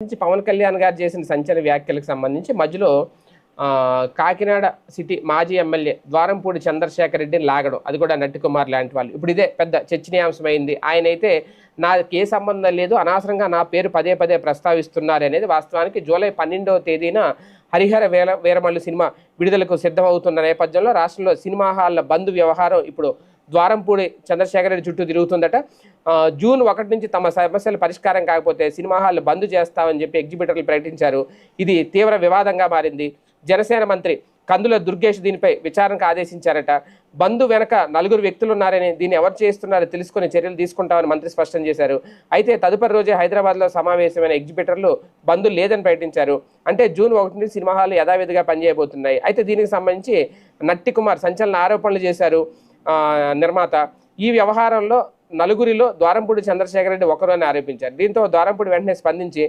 నుంచి పవన్ కళ్యాణ్ గారు చేసిన సంచలన వ్యాఖ్యలకు సంబంధించి మధ్యలో కాకినాడ సిటీ మాజీ ఎమ్మెల్యే ద్వారంపూడి చంద్రశేఖర్ రెడ్డిని లాగడం, అది కూడా నట్టి కుమార్ లాంటి వాళ్ళు. ఇప్పుడు ఇదే పెద్ద చర్చనీయాంశమైంది. ఆయనైతే నాకు ఏ సంబంధం లేదు, అనవసరంగా నా పేరు పదే పదే ప్రస్తావిస్తున్నారు అనేది వాస్తవానికి జూలై 12వ తేదీన హరిహర వీరమల్లు సినిమా విడుదలకు సిద్ధమవుతున్న నేపథ్యంలో రాష్ట్రంలో సినిమా హాళ్ల బంద్ వ్యవహారం ఇప్పుడు ద్వారంపూడి చంద్రశేఖర్ రెడ్డి చుట్టూ తిరుగుతుందట. జూన్ 1 నుంచి తమ సమస్యల పరిష్కారం కాకపోతే సినిమా హాల్ బంద్ చేస్తామని చెప్పి ఎగ్జిబిటర్లు ప్రకటించారు. ఇది తీవ్ర వివాదంగా మారింది. జనసేన మంత్రి కందుల దుర్గేష్ దీనిపై విచారణకు ఆదేశించారట. బంద్ వెనక 4 వ్యక్తులు ఉన్నారని, దీన్ని ఎవరు చేస్తున్నారో తెలుసుకుని చర్యలు తీసుకుంటామని మంత్రి స్పష్టం చేశారు. అయితే తదుపరి రోజే హైదరాబాద్లో సమావేశమైన ఎగ్జిబిటర్లు బంద్ లేదని ప్రకటించారు. అంటే జూన్ 1 నుంచి సినిమా హాల్ యథావిధిగా పనిచేయబోతున్నాయి. అయితే దీనికి సంబంధించి నట్టి కుమార్ సంచలన ఆరోపణలు చేశారు నిర్మాత. ఈ వ్యవహారంలో 4గురిలో ద్వారంపూడి చంద్రశేఖర్ రెడ్డి ఒకరు అని ఆరోపించారు. దీంతో ద్వారంపూడి వెంటనే స్పందించి